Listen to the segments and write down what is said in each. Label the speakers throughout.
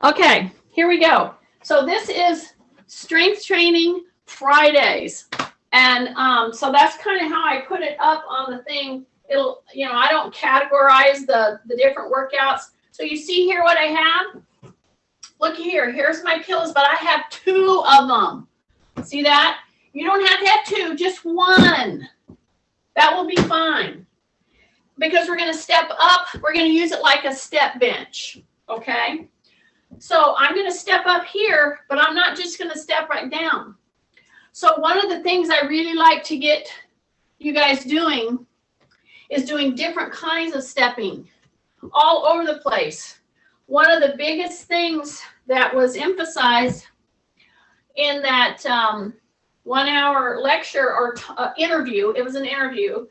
Speaker 1: Okay, here we go. So this is strength training Fridays. And so that's kind of how I put it up on the thing. It'll, I don't categorize the different workouts. So you see here what I have? Look here, here's my pillows, but I have 2 of them. See that? You don't have to have 2, just 1. That will be fine. Because we're going to step up, we're going to use it like a step bench, okay? So I'm going to step up here, but I'm not just going to step right down. So one of the things I really like to get you guys doing is doing different kinds of stepping all over the place. One of the biggest things that was emphasized in that 1-hour lecture or interview, it was an interview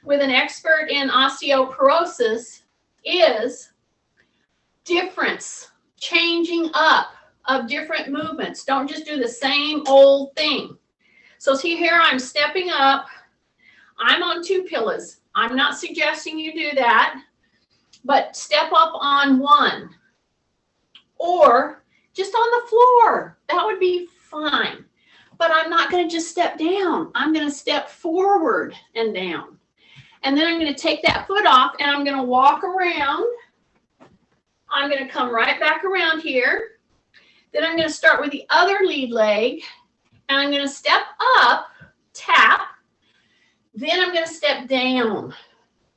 Speaker 1: with an expert in osteoporosis, is difference, changing up of different movements. Don't just do the same old thing. So see here, I'm stepping up. I'm on 2 pillows. I'm not suggesting you do that, but step up on 1 or just on the floor. That would be fine. But I'm not going to just step down. I'm going to step forward and down. And then I'm going to take that foot off and I'm going to walk around. I'm going to come right back around here. Then I'm going to start with the other lead leg. And I'm going to step up, tap. Then I'm going to step down.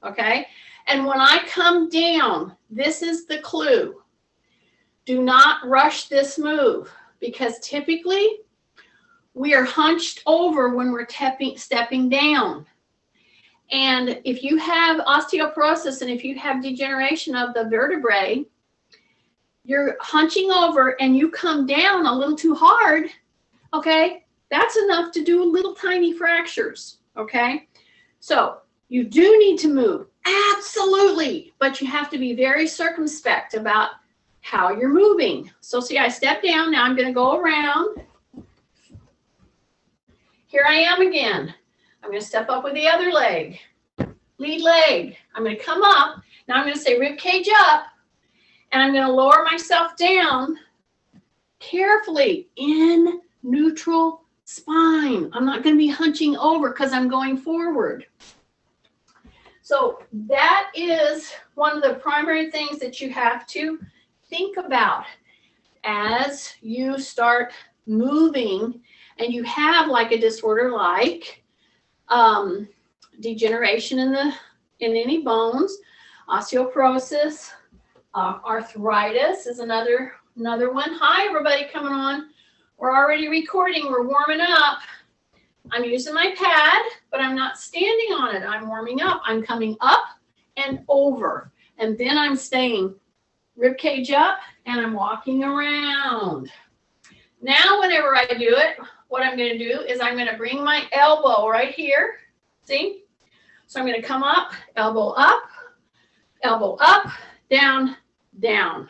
Speaker 1: Okay? And when I come down, this is the clue. Do not rush this move because typically we are hunched over when we're stepping down. And if you have osteoporosis and if you have degeneration of the vertebrae, you're hunching over and you come down a little too hard, okay? That's enough to do little tiny fractures, okay? So you do need to move, absolutely, but you have to be very circumspect about how you're moving. So see, I step down, now I'm gonna go around. Here I am again. I'm going to step up with the other leg, lead leg. I'm going to come up. Now I'm going to say rib cage up, and I'm going to lower myself down carefully in neutral spine. I'm not going to be hunching over because I'm going forward. So that is one of the primary things that you have to think about as you start moving and you have like a disorder like degeneration in any bones, osteoporosis, arthritis is another one. Hi, everybody coming on. We're already recording. We're warming up. I'm using my pad, but I'm not standing on it. I'm warming up. I'm coming up and over, and then I'm staying rib cage up, and I'm walking around. Now, whenever I do it, what I'm going to do is I'm going to bring my elbow right here. See? So I'm going to come up, elbow up, down, down.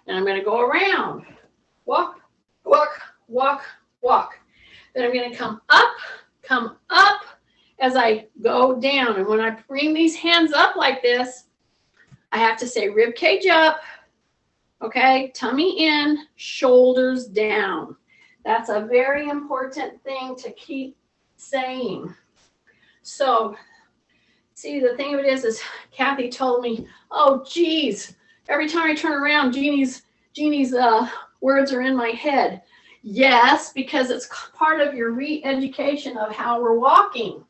Speaker 1: And I'm going to go around. Walk, walk, walk, walk. Then I'm going to come up as I go down. And when I bring these hands up like this, I have to say rib cage up, okay? Tummy in, shoulders down. That's a very important thing to keep saying. So, see, the thing of it is Kathy told me, oh, geez, every time I turn around, Jeannie's words are in my head. Yes, because it's part of your re-education of how we're walking.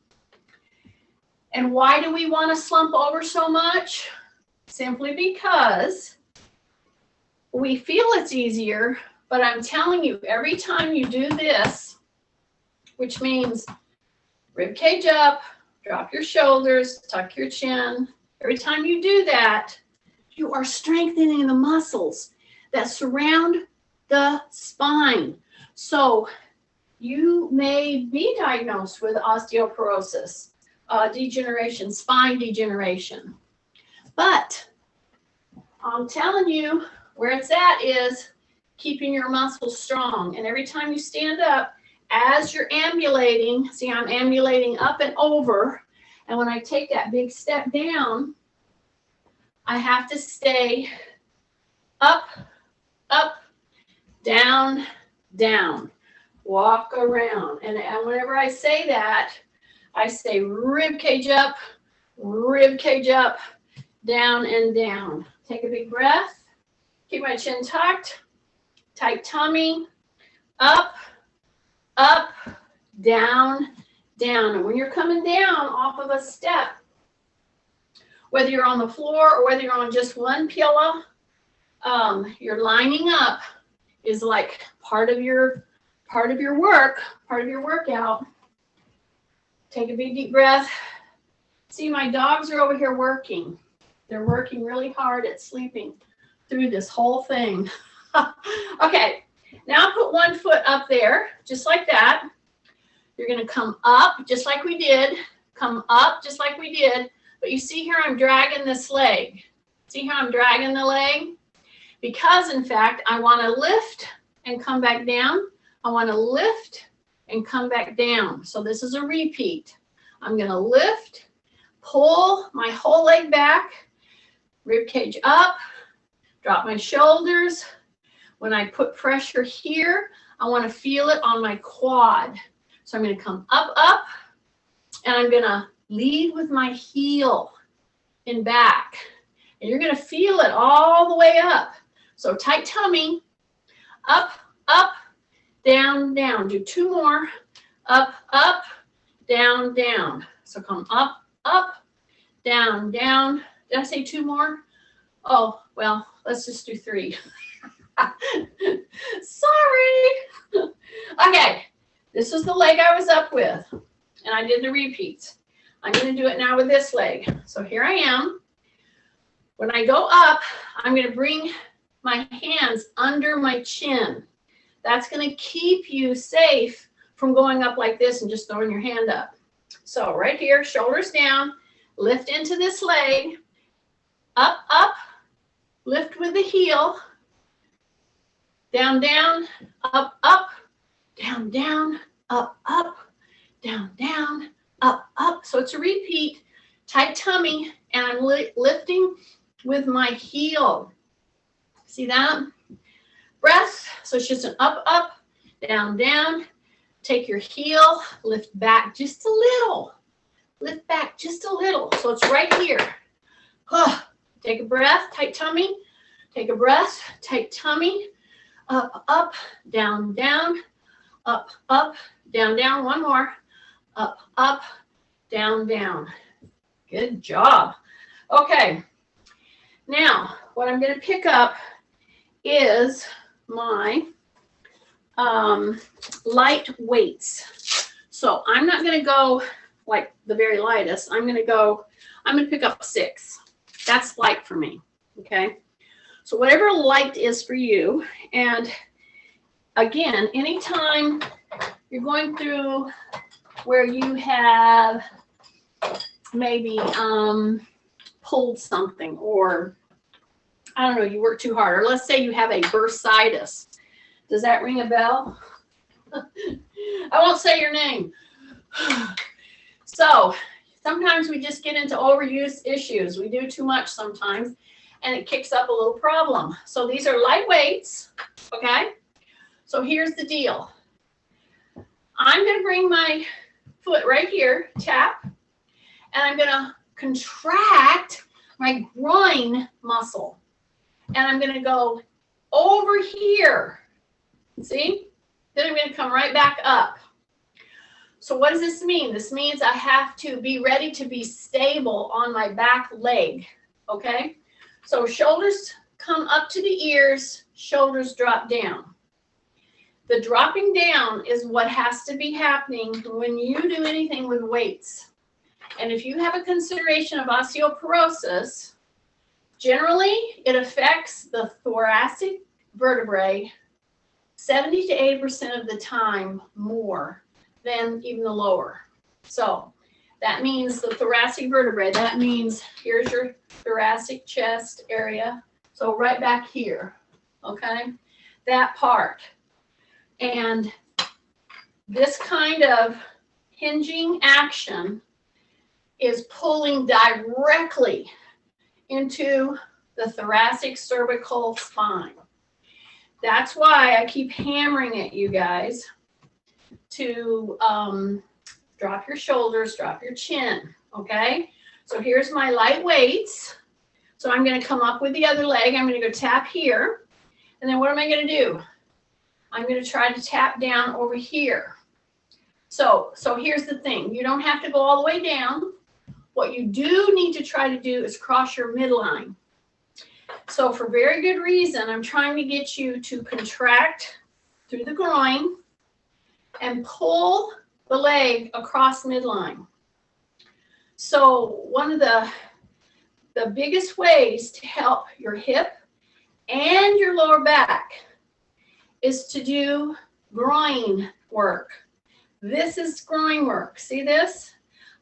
Speaker 1: And why do we want to slump over so much? Simply because we feel it's easier. But I'm telling you, every time you do this, which means rib cage up, drop your shoulders, tuck your chin. Every time you do that, you are strengthening the muscles that surround the spine. So you may be diagnosed with osteoporosis, degeneration, spine degeneration. But I'm telling you, where it's at is keeping your muscles strong. And every time you stand up, as you're ambulating, see, I'm ambulating up and over. And when I take that big step down, I have to stay up, up, down, down. Walk around. And whenever I say that, I say rib cage up, down and down. Take a big breath. Keep my chin tucked. Tight tummy. Up, up, down, down. And when you're coming down off of a step, whether you're on the floor or whether you're on just one pillow, your lining up is like part of your work, part of your workout. Take a big deep breath. See, my dogs are over here working. They're working really hard at sleeping through this whole thing. Okay, now put one foot up there, just like that. You're going to come up just like we did. Come up just like we did. But you see here I'm dragging this leg. See how I'm dragging the leg? Because, in fact, I want to lift and come back down. I want to lift and come back down. So this is a repeat. I'm going to lift, pull my whole leg back, rib cage up, drop my shoulders. When I put pressure here, I want to feel it on my quad. So I'm going to come up, up, and I'm going to lead with my heel and back. And you're going to feel it all the way up. So tight tummy, up, up, down, down. Do two more. Up, up, down, down. So come up, up, down, down. Did I say two more? Oh, well, let's just do three. Sorry. Okay, this is the leg I was up with, and I did the repeats. I'm going to do it now with this leg. So here I am. When I go up, I'm going to bring my hands under my chin. That's going to keep you safe from going up like this and just throwing your hand up. So right here, shoulders down, lift into this leg, up, up, lift with the heel, down, down, up, up, down, down, up, up, down, down, up, up. So it's a repeat, tight tummy, and I'm lifting with my heel. See that? Breath. So it's just an up, up, down, down. Take your heel, lift back just a little. Lift back just a little. So it's right here. Take a breath, tight tummy. Take a breath, tight tummy. Up, up, down, down. Up, up, down, down. One more. Up, up, down, down. Good job. Okay. Now, what I'm going to pick up is my light weights. So I'm not going to go like the very lightest. I'm going to pick up 6. That's light for me. Okay. So whatever light is for you. And again, anytime you're going through where you have maybe pulled something, or I don't know, you work too hard, or let's say you have a bursitis. Does that ring a bell? I won't say your name. So sometimes we just get into overuse issues. We do too much sometimes, and it kicks up a little problem. So these are light weights, okay? So here's the deal. I'm going to bring my foot right here, tap, and I'm going to contract my groin muscle. And I'm going to go over here. See? Then I'm going to come right back up. So what does this mean? This means I have to be ready to be stable on my back leg. Okay? So shoulders come up to the ears, shoulders drop down. The dropping down is what has to be happening when you do anything with weights. And if you have a consideration of osteoporosis, generally it affects the thoracic vertebrae 70 to 80% of the time more than even the lower. So that means the thoracic vertebrae, that means here's your thoracic chest area. So right back here, okay, that part. And this kind of hinging action is pulling directly into the thoracic cervical spine. That's why I keep hammering at you guys to drop your shoulders, drop your chin, okay? So here's my light weights. So I'm going to come up with the other leg. I'm going to go tap here. And then what am I going to do? I'm going to try to tap down over here. So here's the thing. You don't have to go all the way down. What you do need to try to do is cross your midline. So for very good reason, I'm trying to get you to contract through the groin and pull the leg across midline. So one of the biggest ways to help your hip and your lower back is to do groin work. This is groin work. See this?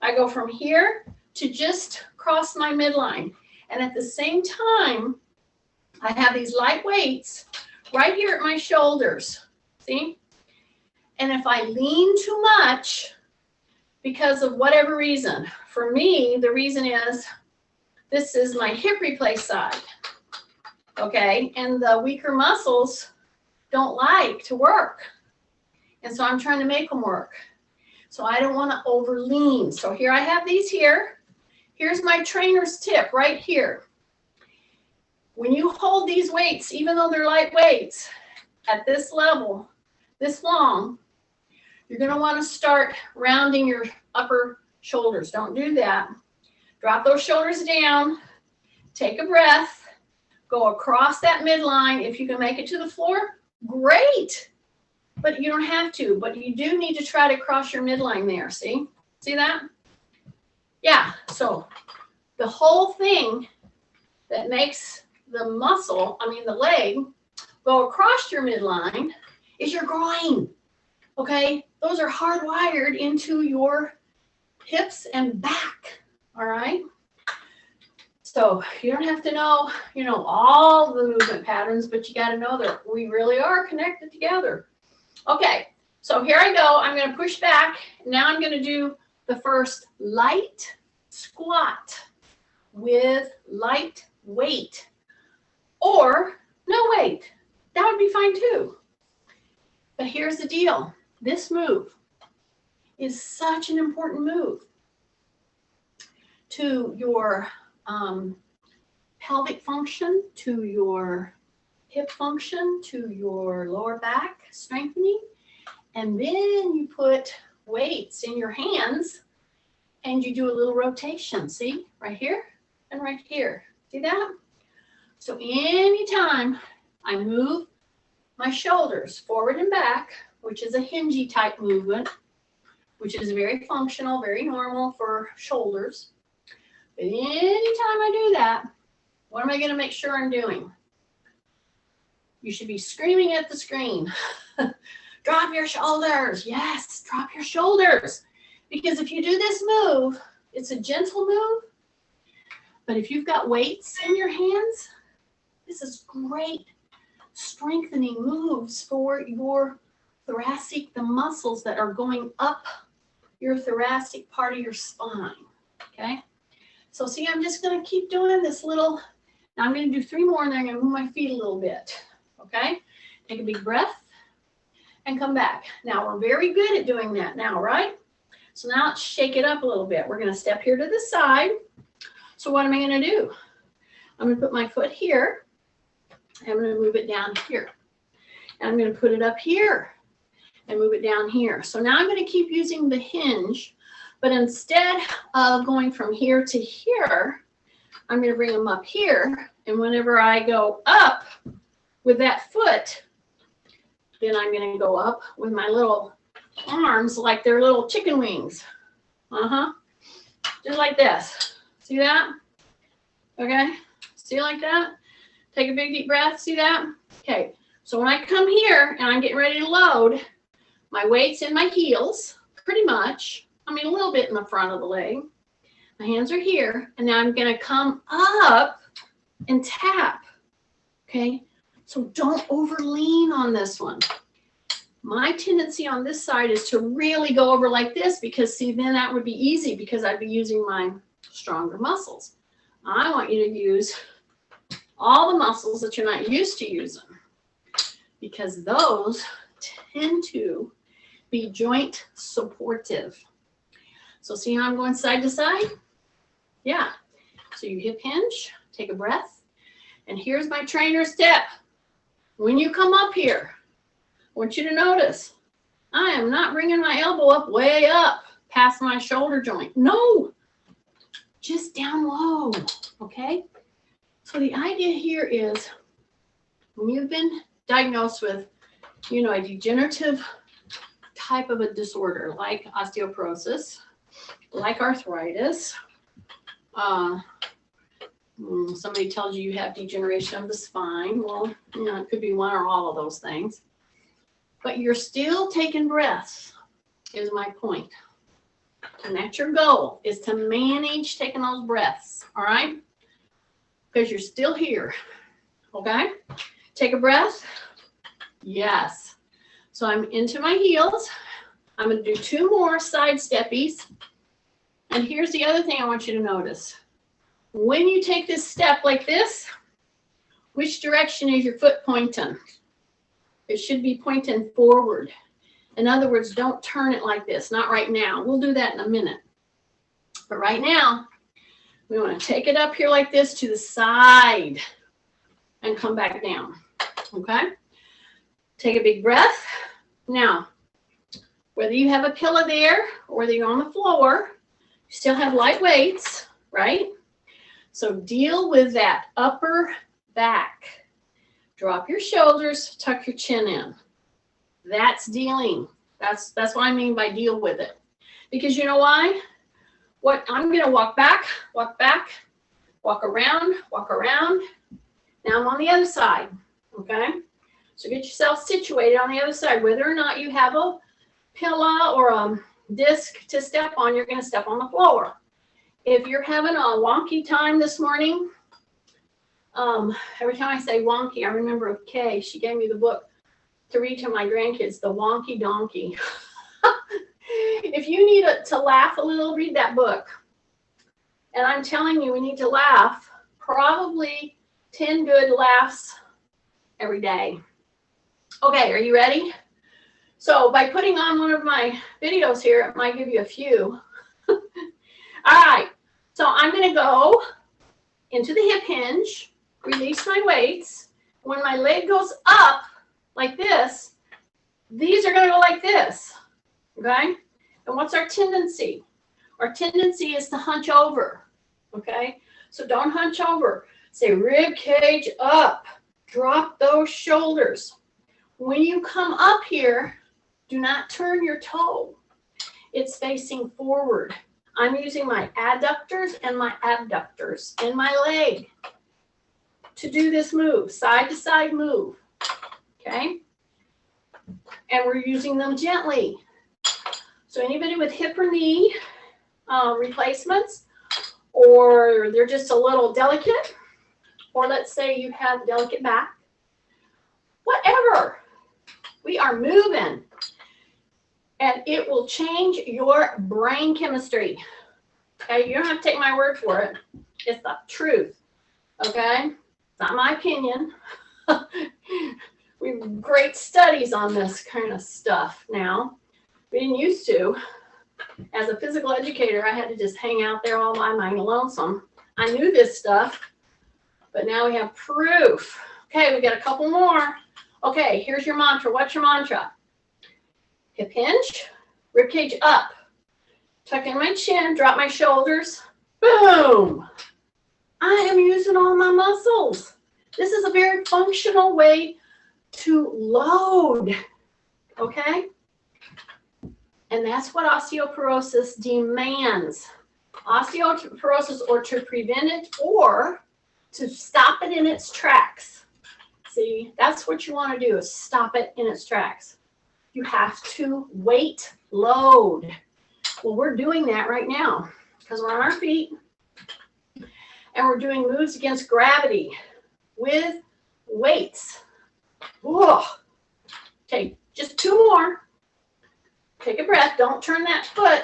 Speaker 1: I go from here to just cross my midline. And at the same time, I have these light weights right here at my shoulders. See? And if I lean too much because of whatever reason, for me, the reason is this is my hip replace side. Okay? And the weaker muscles don't like to work. And so I'm trying to make them work. So I don't want to over lean. So here I have these here. Here's my trainer's tip right here. When you hold these weights, even though they're light weights, at this level, this long, you're going to want to start rounding your upper shoulders. Don't do that. Drop those shoulders down. Take a breath. Go across that midline. If you can make it to the floor, great. But you don't have to. But you do need to try to cross your midline there. See? See that? Yeah. So the whole thing that makes the muscle, the leg, go across your midline is your groin. Okay? Those are hardwired into your hips and back. All right? So you don't have to know, all the movement patterns, but you got to know that we really are connected together. Okay, so here I go. I'm going to push back. Now I'm going to do the first light squat with light weight or no weight. That would be fine too. But here's the deal. This move is such an important move to your pelvic function, to your hip function, to your lower back strengthening. And then you put weights in your hands and you do a little rotation. See, right here and right here. See that? So anytime I move my shoulders forward and back, which is a hingy type movement, which is very functional, very normal for shoulders. But anytime I do that, what am I going to make sure I'm doing? You should be screaming at the screen. Drop your shoulders. Yes, drop your shoulders. Because if you do this move, it's a gentle move. But if you've got weights in your hands, this is great strengthening moves for your thoracic, the muscles that are going up your thoracic part of your spine. Okay? So see, I'm just going to keep doing this little. Now I'm going to do 3 more and then I'm going to move my feet a little bit. Okay? Take a big breath and come back. Now we're very good at doing that now, right? So now let's shake it up a little bit. We're going to step here to the side. So what am I going to do? I'm going to put my foot here. I'm going to move it down here. And I'm going to put it up here and move it down here. So now I'm going to keep using the hinge, but instead of going from here to here, I'm going to bring them up here. And whenever I go up with that foot, then I'm going to go up with my little arms like they're little chicken wings. Just like this. See that? Okay. See like that? Take a big deep breath. See that? Okay. So when I come here and I'm getting ready to load, my weight's in my heels, pretty much. A little bit in the front of the leg. My hands are here. And now I'm going to come up and tap. Okay. So don't over lean on this one. My tendency on this side is to really go over like this because, see, then that would be easy because I'd be using my stronger muscles. I want you to use all the muscles that you're not used to using. because those tend to be joint supportive. So see how I'm going side to side? Yeah. So you hip hinge, take a breath, and here's my trainer step. When you come up here, I want you to notice, I am not bringing my elbow up way up past my shoulder joint. No, just down low, okay? So the idea here is when you've been diagnosed with, a degenerative type of a disorder like osteoporosis, like arthritis, somebody tells you have degeneration of the spine. Well, it could be one or all of those things. But you're still taking breaths, is my point. And that's your goal, is to manage taking those breaths, all right? Because you're still here, okay? Take a breath. Yes. So I'm into my heels. I'm going to do 2 more side steppies. And here's the other thing I want you to notice. When you take this step like this, which direction is your foot pointing? It should be pointing forward. In other words, don't turn it like this. Not right now. We'll do that in a minute. But right now, we want to take it up here like this to the side and come back down. Okay? Take a big breath. Now, whether you have a pillow there or whether you're on the floor, you still have light weights, right? So deal with that upper back. Drop your shoulders, tuck your chin in. That's dealing. That's what I mean by deal with it. Because you know why? What I'm going to walk back, walk around. Now I'm on the other side, okay? So get yourself situated on the other side. Whether or not you have a pillow or a disc to step on, you're going to step on the floor. If you're having a wonky time this morning, every time I say wonky, I remember of Kay. She gave me the book to read to my grandkids, The Wonky Donkey. If you need to laugh a little, read that book. And I'm telling you, we need to laugh probably 10 good laughs every day. Okay, are you ready? So by putting on one of my videos here, it might give you a few. All right, so I'm going to go into the hip hinge, release my weights. When my leg goes up like this, these are going to go like this, okay? And what's our tendency? Our tendency is to hunch over, okay? So don't hunch over. Say rib cage up. Drop those shoulders. When you come up here, do not turn your toe. It's facing forward. I'm using my adductors and my abductors in my leg to do this move, side to side move, okay? And we're using them gently. So anybody with hip or knee replacements, or they're just a little delicate, or let's say you have delicate back, whatever, we are moving. And it will change your brain chemistry. Okay, you don't have to take my word for it. It's the truth. Okay, it's not my opinion. We have great studies on this kind of stuff now. We didn't used to. As a physical educator, I had to just hang out there all by my lonesome. I knew this stuff, but now we have proof. Okay, we got a couple more. Okay, here's your mantra. What's your mantra? Hip hinge, rib cage up. Tuck in my chin, drop my shoulders. Boom! I am using all my muscles. This is a very functional way to load, okay? And that's what osteoporosis demands. Osteoporosis, or to prevent it or to stop it in its tracks. See, that's what you want to do, is stop it in its tracks. You have to weight load. Well, we're doing that right now because we're on our feet and we're doing moves against gravity with weights. Whoa. Okay, just 2 more. Take a breath. Don't turn that foot.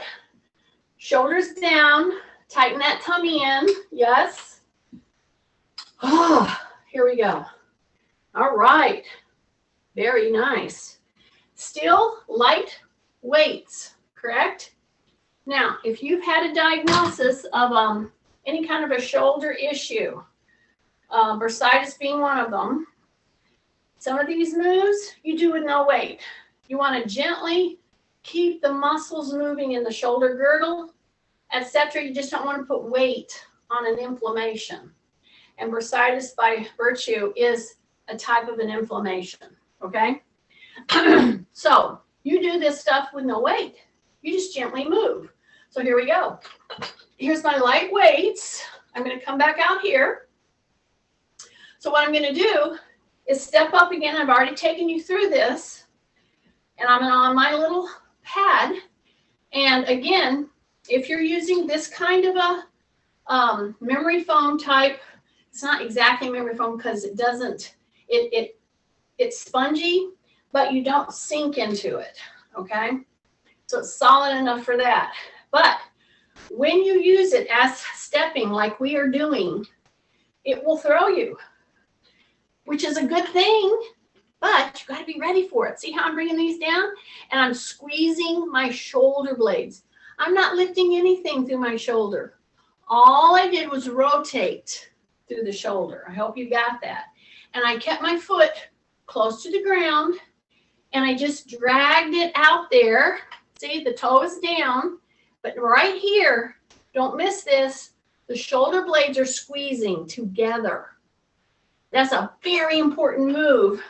Speaker 1: Shoulders down. Tighten that tummy in. Yes. Oh, here we go. All right. Very nice. Still light weights, correct? Now, if you've had a diagnosis of any kind of a shoulder issue, bursitis being one of them, some of these moves you do with no weight. You want to gently keep the muscles moving in the shoulder girdle, etc. You just don't want to put weight on an inflammation. And bursitis by virtue is a type of an inflammation, okay? So you do this stuff with no weight. You just gently move. So here we go. Here's my light weights. I'm going to come back out here. So what I'm going to do is step up again. I've already taken you through this. And I'm on my little pad. And again, if you're using this kind of a memory foam type, it's not exactly memory foam because it doesn't, it's spongy, but you don't sink into it, okay? So it's solid enough for that. But when you use it as stepping like we are doing, it will throw you, which is a good thing, but you got to be ready for it. See how I'm bringing these down? And I'm squeezing my shoulder blades. I'm not lifting anything through my shoulder. All I did was rotate through the shoulder. I hope you got that. And I kept my foot close to the ground, and I just dragged it out there. See, the toe is down, but right here, don't miss this, the shoulder blades are squeezing together. That's a very important move.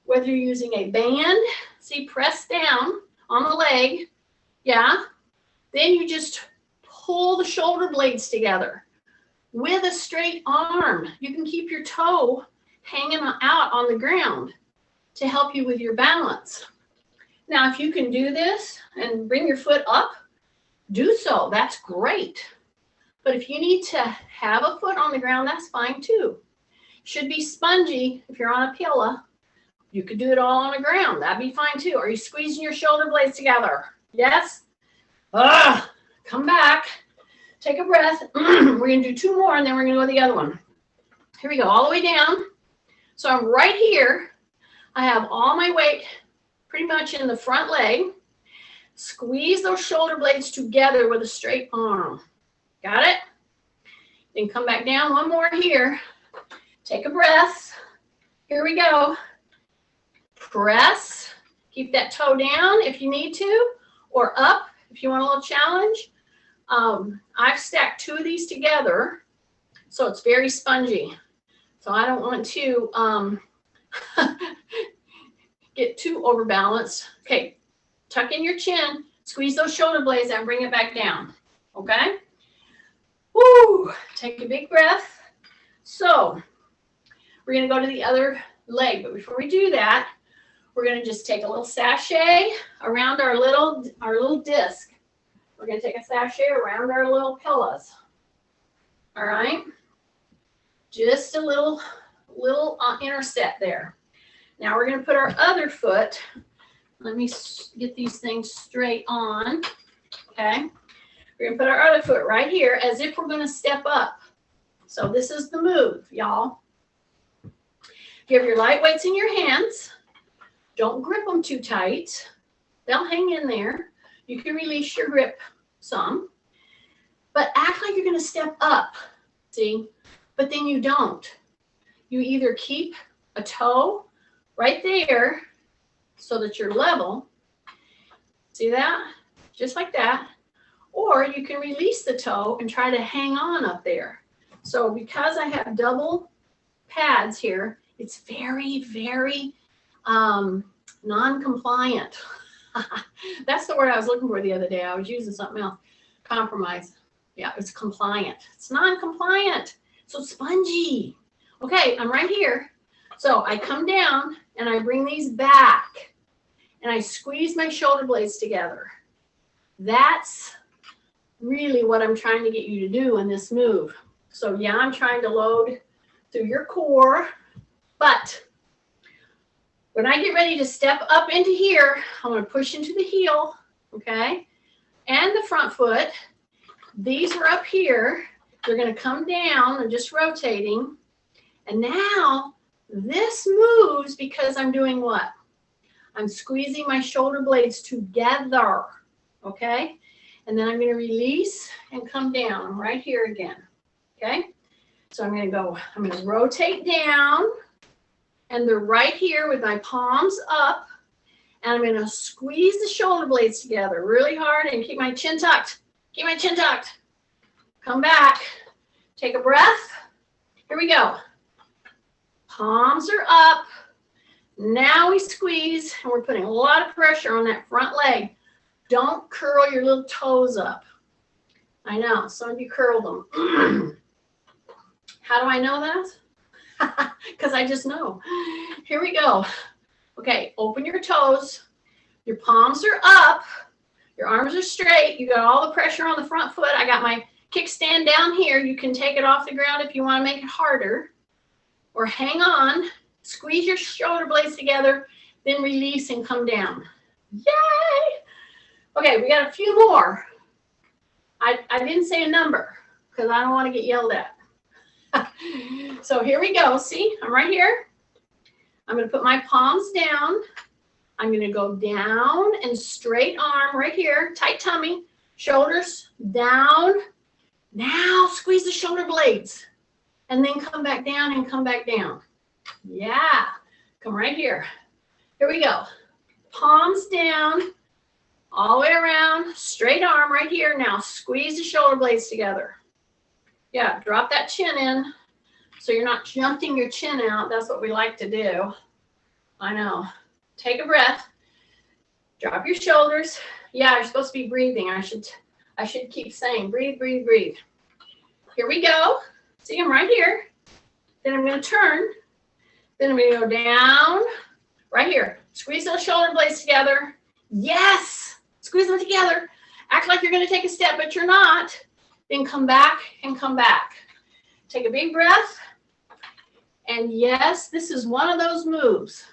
Speaker 1: Whether you're using a band, see, press down on the leg, yeah, then you just pull the shoulder blades together with a straight arm. You can keep your toe hanging out on the ground to help you with your balance. Now, if you can do this and bring your foot up, do so. That's great. But if you need to have a foot on the ground, that's fine too. Should be spongy if you're on a pillow. You could do it all on the ground. That'd be fine too. Are you squeezing your shoulder blades together? Yes? Come back. Take a breath. We're going to do two more, and then we're going to go to the other one. Here we go, all the way down. So I'm right here. I have all my weight pretty much in the front leg. Squeeze those shoulder blades together with a straight arm. Got it? Then come back down one more here. Take a breath. Here we go. Press. Keep that toe down if you need to, or up if you want a little challenge. I've stacked two of these together, so it's very spongy. So I don't want to get too overbalanced. Okay, tuck in your chin, squeeze those shoulder blades and bring it back down, okay? Woo, take a big breath. So we're gonna go to the other leg, but before we do that, we're gonna just take a little sachet around our little disc. We're going to take a sachet around our little pillows. All right? Just a little interset there. Now we're going to put our other foot. Let me get these things straight on. Okay? We're going to put our other foot right here as if we're going to step up. So this is the move, y'all. You have your light weights in your hands. Don't grip them too tight. They'll hang in there. You can release your grip some, but act like you're going to step up, see? But then you don't. You either keep a toe right there so that you're level, see that? Just like that. Or you can release the toe and try to hang on up there. So because I have double pads here, it's very, very non-compliant. That's the word I was looking for the other day. I was using something else. Compromise. Yeah, it's compliant. It's non-compliant. So spongy. Okay, I'm right here. So I come down and I bring these back and I squeeze my shoulder blades together. That's really what I'm trying to get you to do in this move. So yeah, I'm trying to load through your core, but when I get ready to step up into here, I want to push into the heel, okay, and the front foot. These are up here. They're going to come down. They're just rotating. And now This moves because I'm doing what? I'm squeezing my shoulder blades together, okay? And then I'm going to release and come down right here again, okay? So I'm going to rotate down, and they're right here with my palms up, and I'm going to squeeze the shoulder blades together really hard and keep my chin tucked. Keep my chin tucked. Come back. Take a breath. Here we go. Palms are up. Now we squeeze, and we're putting a lot of pressure on that front leg. Don't curl your little toes up. I know, some of you curl them. How do I know that? Because I just know. Here we go. Okay, open your toes. Your palms are up. Your arms are straight. You got all the pressure on the front foot. I got my kickstand down here. You can take it off the ground if you want to make it harder. Or hang on. Squeeze your shoulder blades together. Then release and come down. Yay! Okay, we got a few more. I didn't say a number because I don't want to get yelled at. So here we go. See, I'm right here. I'm going to put my palms down. I'm going to go down and straight arm right here. Tight tummy. Shoulders down. Now squeeze the shoulder blades. And then come back down and come back down. Yeah. Come right here. Here we go. Palms down. All the way around. Straight arm right here. Now squeeze the shoulder blades together. Yeah, drop that chin in so you're not jumping your chin out. That's what we like to do. I know. Take a breath. Drop your shoulders. Yeah, you're supposed to be breathing. I should keep saying breathe, breathe, breathe. Here we go. See, I'm right here. Then I'm going to turn. Then I'm going to go down. Right here. Squeeze those shoulder blades together. Yes! Squeeze them together. Act like you're going to take a step, but you're not. Then come back and come back. Take a big breath. And yes, this is one of those moves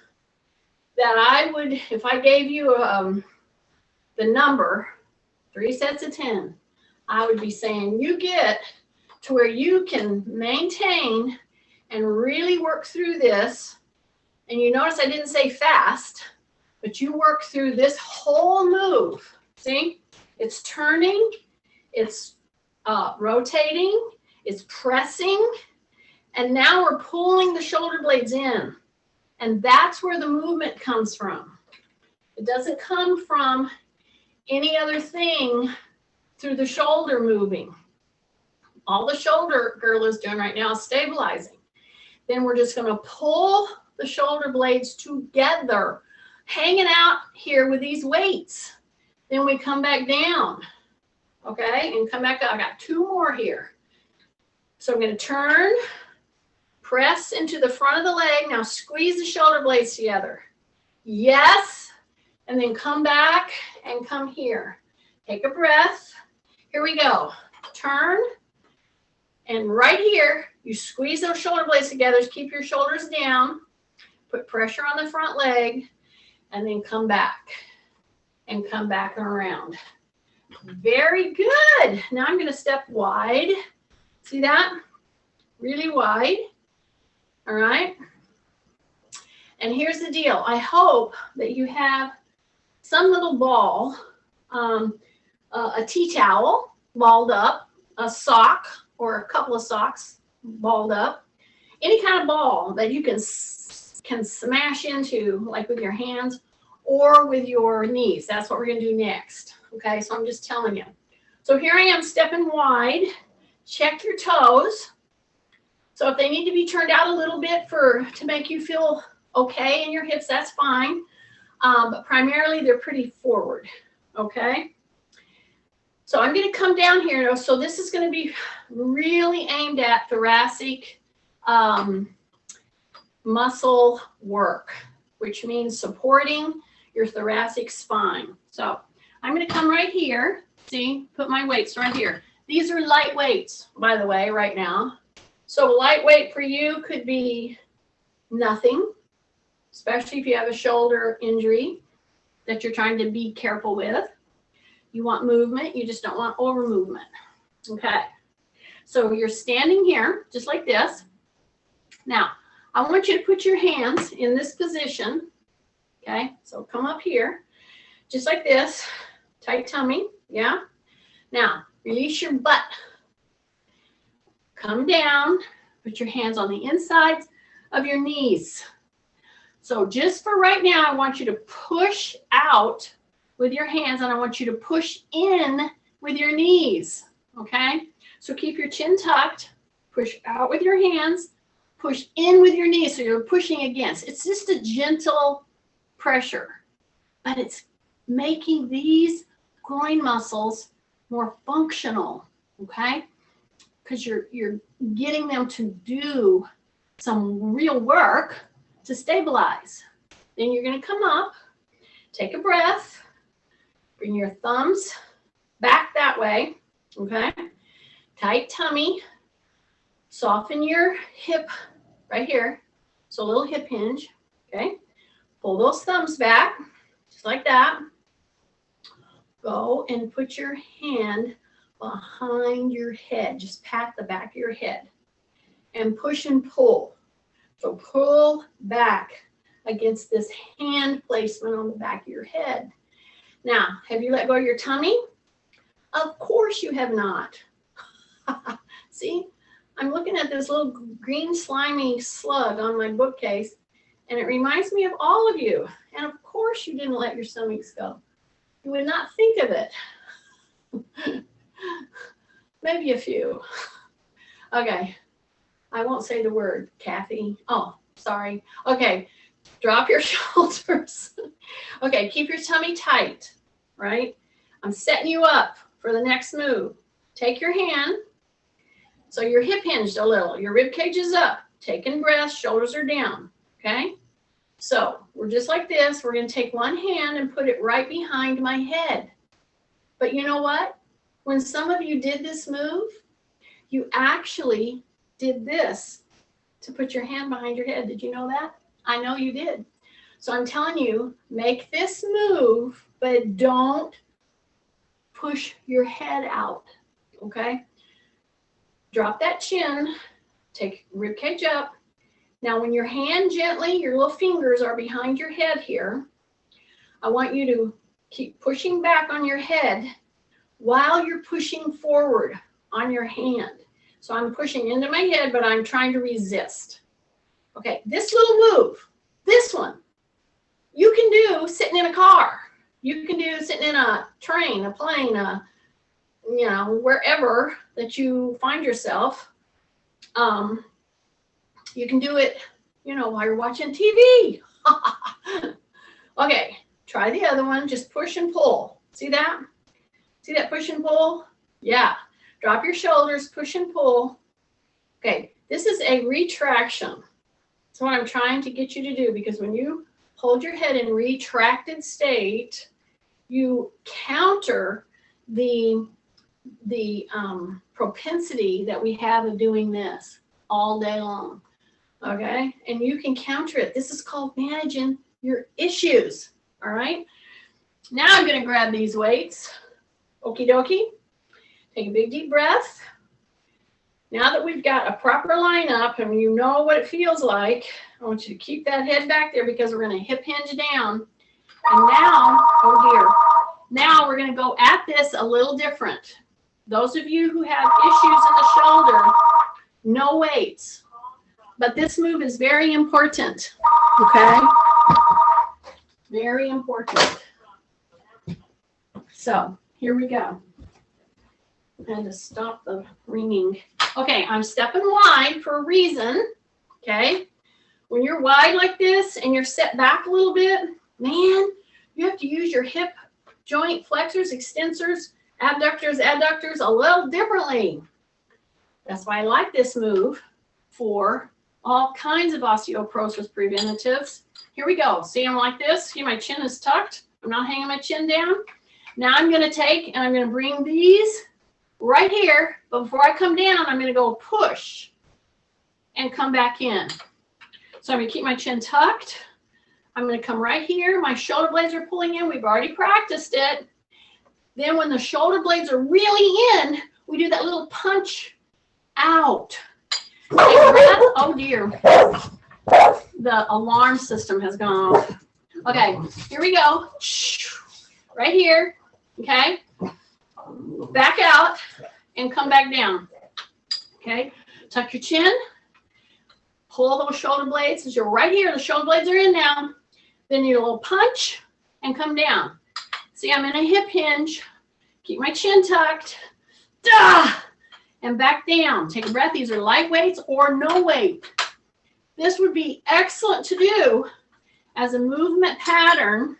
Speaker 1: that I would, if I gave you the number, 3 sets of 10, I would be saying you get to where you can maintain and really work through this. And you notice I didn't say fast, but you work through this whole move. See, it's turning, it's rotating, it's pressing, and now we're pulling the shoulder blades in. And that's where the movement comes from. It doesn't come from any other thing through the shoulder moving. All the shoulder girl is doing right now is stabilizing. Then we're just going to pull the shoulder blades together, hanging out here with these weights. Then we come back down. Okay, and come back up. I got 2 more here. So I'm going to turn, press into the front of the leg. Now squeeze the shoulder blades together. Yes. And then come back and come here. Take a breath. Here we go. Turn. And right here, you squeeze those shoulder blades together. Keep your shoulders down. Put pressure on the front leg. And then come back. And come back and around. Very good. Now I'm going to step wide. See that? Really wide. All right. And here's the deal. I hope that you have some little ball, a tea towel balled up, a sock or a couple of socks balled up, any kind of ball that you can smash into, like with your hands or with your knees. That's what we're going to do next. Okay, so I'm just telling you. So here I am stepping wide. Check your toes. So if they need to be turned out a little bit to make you feel okay in your hips, that's fine. But primarily they're pretty forward. Okay. So I'm going to come down here. So this is going to be really aimed at thoracic muscle work, which means supporting your thoracic spine. So I'm going to come right here. See, put my weights right here. These are light weights, by the way, right now. So lightweight for you could be nothing, especially if you have a shoulder injury that you're trying to be careful with. You want movement, you just don't want over movement. Okay. So you're standing here just like this. Now, I want you to put your hands in this position. Okay, so come up here, just like this, tight tummy, yeah? Now, release your butt. Come down, put your hands on the insides of your knees. So just for right now, I want you to push out with your hands, and I want you to push in with your knees, okay? So keep your chin tucked, push out with your hands, push in with your knees, so you're pushing against. It's just a gentle pressure, but it's making these groin muscles more functional, okay? Because you're getting them to do some real work to stabilize. Then you're going to come up, take a breath, bring your thumbs back that way, okay? Tight tummy, soften your hip right here, so a little hip hinge, okay? Pull those thumbs back, just like that. Go and put your hand behind your head. Just pat the back of your head and push and pull. So pull back against this hand placement on the back of your head. Now, have you let go of your tummy? Of course you have not. See, I'm looking at this little green slimy slug on my bookcase, and it reminds me of all of you. And of course you didn't let your stomachs go. You would not think of it. Maybe a few. Okay. I won't say the word, Kathy. Oh, sorry. Okay. Drop your shoulders. Okay. Keep your tummy tight, right? I'm setting you up for the next move. Take your hand. So you're hip hinged a little. Your rib cage is up. Taking breaths. Shoulders are down. Okay. So we're just like this. We're going to take one hand and put it right behind my head. But you know what? When some of you did this move, you actually did this to put your hand behind your head. Did you know that? I know you did. So I'm telling you, make this move, but don't push your head out, okay? Drop that chin, take rib cage up. Now, when your hand gently, your little fingers are behind your head here, I want you to keep pushing back on your head while you're pushing forward on your hand. So I'm pushing into my head, but I'm trying to resist. Okay, this little move, this one, you can do sitting in a car. You can do sitting in a train, a plane, you know, wherever that you find yourself. You can do it, you know, while you're watching TV. Okay, try the other one. Just push and pull. See that? See that push and pull? Yeah. Drop your shoulders, push and pull. Okay, this is a retraction. That's what I'm trying to get you to do, because when you hold your head in retracted state, you counter the propensity that we have of doing this all day long. Okay, and you can counter it. This is called managing your issues. All right, now I'm going to grab these weights. Okie dokie. Take a big deep breath. Now that we've got a proper lineup and you know what it feels like, I want you to keep that head back there, because we're going to hip hinge down. And now, oh dear, now we're going to go at this a little different. Those of you who have issues in the shoulder, no weights. But this move is very important, okay? Very important. So here we go. And to stop the ringing. Okay, I'm stepping wide for a reason, okay? When you're wide like this and you're set back a little bit, man, you have to use your hip joint flexors, extensors, adductors a little differently. That's why I like this move for all kinds of osteoporosis preventatives. Here we go. See, I'm like this. See, my chin is tucked. I'm not hanging my chin down. Now I'm going to take and I'm going to bring these right here. But before I come down, I'm going to go push and come back in. So I'm going to keep my chin tucked. I'm going to come right here. My shoulder blades are pulling in. We've already practiced it. Then when the shoulder blades are really in, we do that little punch out. Take a breath. Oh dear. The alarm system has gone off. Okay, here we go. Right here, okay? Back out and come back down. Okay, tuck your chin. Pull those shoulder blades. As you're right here, the shoulder blades are in now. Then you do a little punch and come down. See, I'm in a hip hinge. Keep my chin tucked. And back down. Take a breath. These are light weights or no weight. This would be excellent to do as a movement pattern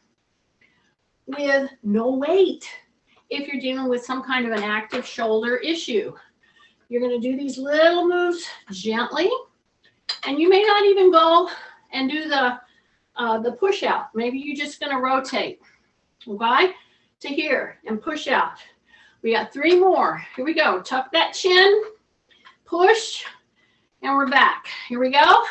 Speaker 1: with no weight if you're dealing with some kind of an active shoulder issue. You're going to do these little moves gently, and you may not even go and do the push out. Maybe you're just going to rotate, okay, to here and push out. We got 3 more. Here we go. Tuck that chin, push, and we're back. Here we go.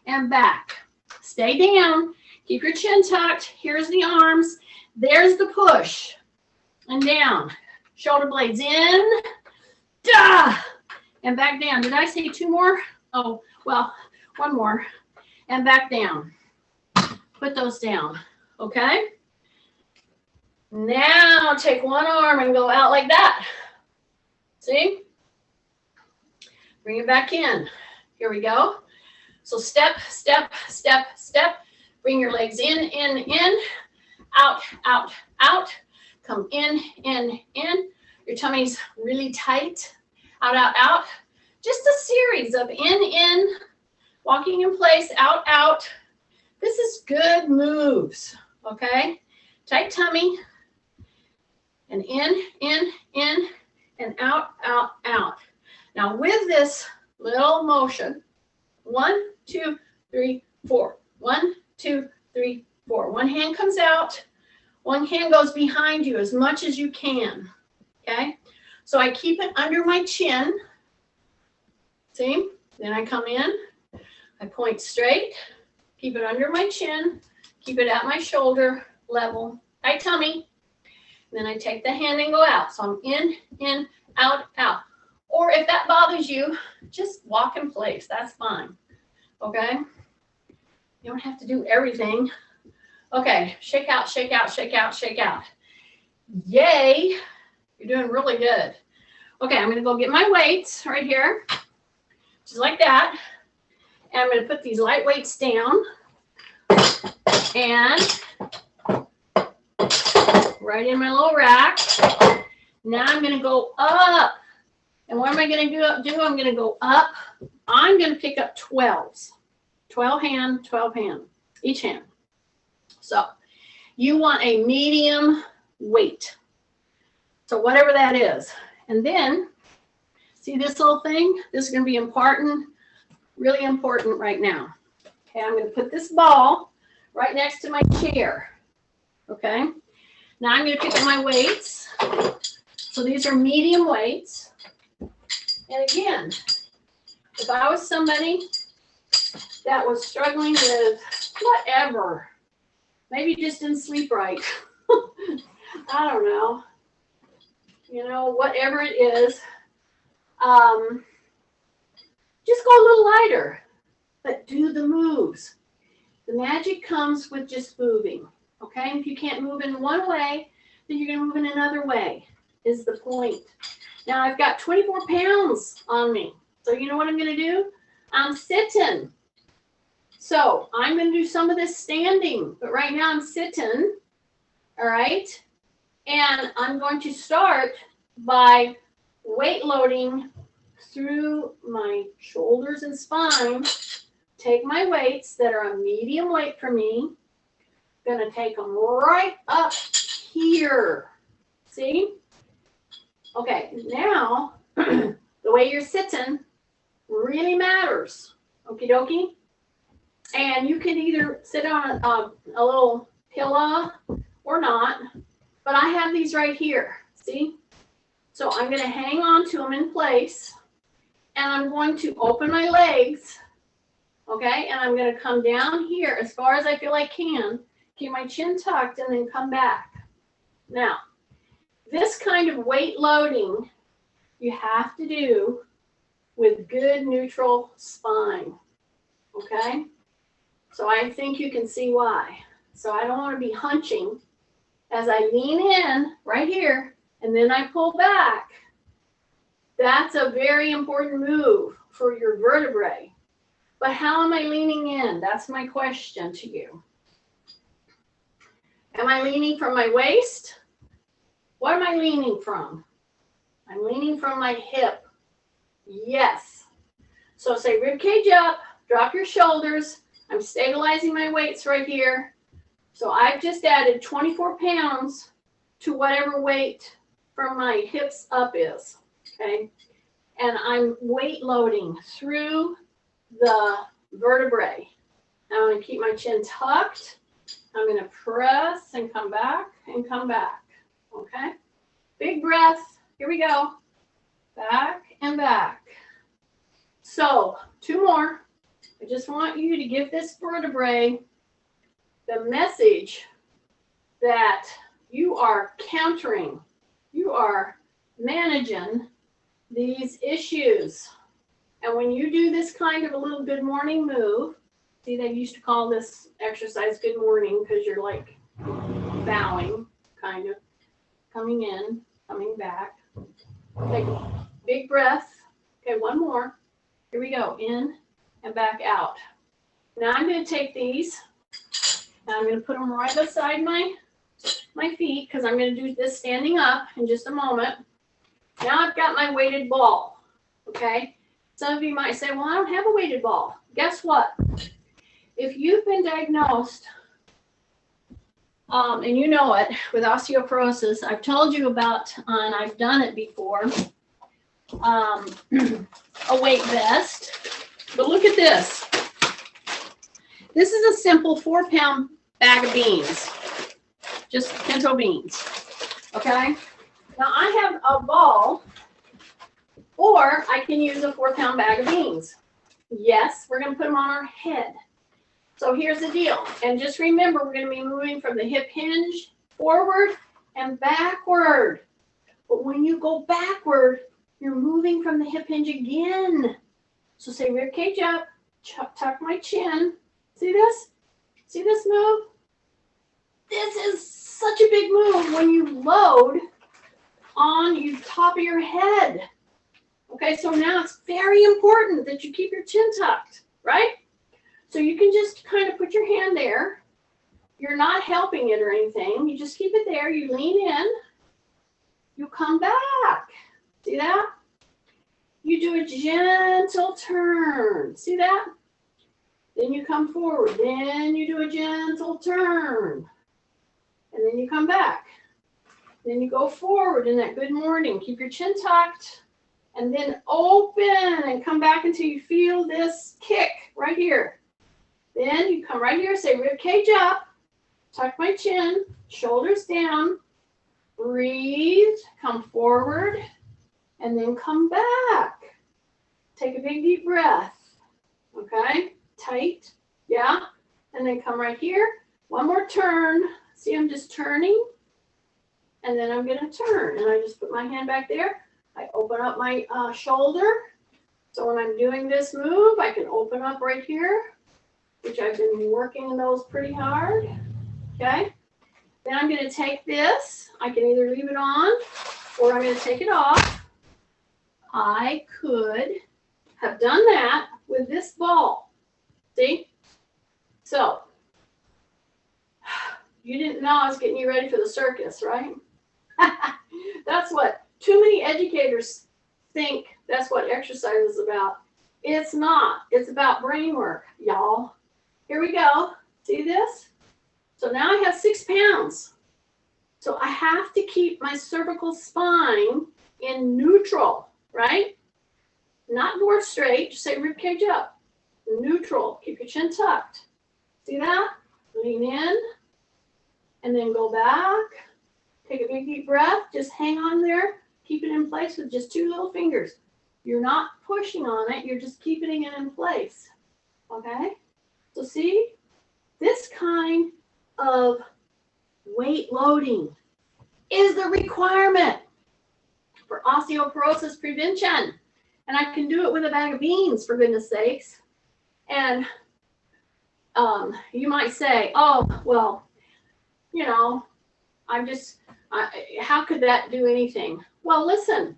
Speaker 1: And back. Stay down. Keep your chin tucked. Here's the arms. There's the push. And down. Shoulder blades in. And back down. Did I say 2 more? Oh, well, 1 more. And back down. Put those down. Okay? Now take one arm and go out like that. See? Bring it back in. Here we go. So step, step, step, step. Bring your legs in, out, out, out. Come in, in. Your tummy's really tight. Out, out, out. Just a series of in, walking in place, out, out. This is good moves, okay? Tight tummy. And in, and out, out, out. Now with this little motion, 1, 2, 3, 4. 1, 2, 3, 4. One hand comes out. One hand goes behind you as much as you can. Okay? So I keep it under my chin. See? Then I come in. I point straight. Keep it under my chin. Keep it at my shoulder level. Tight tummy. Then I take the hand and go out. So I'm in, out, out. Or if that bothers you, just walk in place. That's fine. Okay? You don't have to do everything. Okay, shake out, shake out, shake out, shake out. Yay! You're doing really good. Okay, I'm going to go get my weights right here. Just like that. And I'm going to put these light weights down. And right in my little rack. Now I'm going to go up. And what am I going to do? I'm going to go up. I'm going to pick up 12s. 12 hand, each hand. So you want a medium weight. So whatever that is. And then, see this little thing? This is going to be important, really important right now. Okay, I'm going to put this ball right next to my chair. Okay? Now I'm going to pick up my weights. So these are medium weights. And again, if I was somebody that was struggling with whatever, maybe just didn't sleep right, I don't know, whatever it is, just go a little lighter, but do the moves. The magic comes with just moving, okay? If you can't move in one way, then you're going to move in another way, is the point. Now, I've got 24 pounds on me. So you know what I'm going to do? I'm sitting. So I'm going to do some of this standing. But right now I'm sitting. All right? And I'm going to start by weight loading through my shoulders and spine. Take my weights that are a medium weight for me. Going to take them right up here. See? Okay, now the way you're sitting really matters. Okie dokie. And you can either sit on a little pillow or not. But I have these right here. See? So I'm going to hang on to them in place. And I'm going to open my legs. Okay? And I'm going to come down here as far as I feel I can. Keep my chin tucked and then come back. Now, this kind of weight loading you have to do with good neutral spine, okay? So I think you can see why. So I don't want to be hunching as I lean in right here, and then I pull back. That's a very important move for your vertebrae. But how am I leaning in? That's my question to you. Am I leaning from my waist? What am I leaning from? I'm leaning from my hip. Yes. So say rib cage up, drop your shoulders. I'm stabilizing my weights right here. So I've just added 24 pounds to whatever weight from my hips up is, okay? And I'm weight loading through the vertebrae. I'm going to keep my chin tucked. I'm going to press and come back, okay? Big breath. Here we go. Back and back. So 2 more. I just want you to give this vertebrae the message that you are countering, you are managing these issues. And when you do this kind of a little good morning move, see, they used to call this exercise good morning because you're like bowing, kind of, coming in, coming back. Take a big breath. Okay, 1 more. Here we go, in and back out. Now I'm going to take these and I'm going to put them right beside my feet because I'm going to do this standing up in just a moment. Now I've got my weighted ball, okay? Some of you might say, well, I don't have a weighted ball. Guess what? If you've been diagnosed, and you know it, with osteoporosis, I've told you about, and I've done it before, a weight vest. But look at this. This is a simple 4-pound bag of beans, just pinto beans, okay? Now I have a ball, or I can use a 4-pound bag of beans. Yes, we're gonna put them on our head. So here's the deal, and just remember, we're gonna be moving from the hip hinge forward and backward. But when you go backward, you're moving from the hip hinge again. So say rib cage up, tuck my chin. See this? See this move? This is such a big move when you load on the top of your head. Okay, so now it's very important that you keep your chin tucked, right? So you can just kind of put your hand there. You're not helping it or anything. You just keep it there. You lean in. You come back. See that? You do a gentle turn. See that? Then you come forward. Then you do a gentle turn. And then you come back. Then you go forward in that good morning. Keep your chin tucked. And then open and come back until you feel this kick right here. Then you come right here, say rib cage up, tuck my chin, shoulders down, breathe, come forward, and then come back. Take a big deep breath, okay? Tight, yeah? And then come right here, 1 more turn. See, I'm just turning, and then I'm gonna turn, and I just put my hand back there. I open up my shoulder. So when I'm doing this move, I can open up right here, which I've been working those pretty hard, okay? Then I'm gonna take this. I can either leave it on or I'm gonna take it off. I could have done that with this ball, see? So, you didn't know I was getting you ready for the circus, right? That's what too many educators think that's what exercise is about. It's not. It's about brain work, y'all. Here we go. See this? So now I have 6 pounds. So I have to keep my cervical spine in neutral, right? Not board straight. Just say rib cage up. Neutral. Keep your chin tucked. See that? Lean in. And then go back. Take a big deep breath. Just hang on there. Keep it in place with just 2 little fingers. You're not pushing on it. You're just keeping it in place. Okay? So see, this kind of weight loading is the requirement for osteoporosis prevention. And I can do it with a bag of beans, for goodness sakes. And you might say, oh, well, you know, how could that do anything? Well, listen,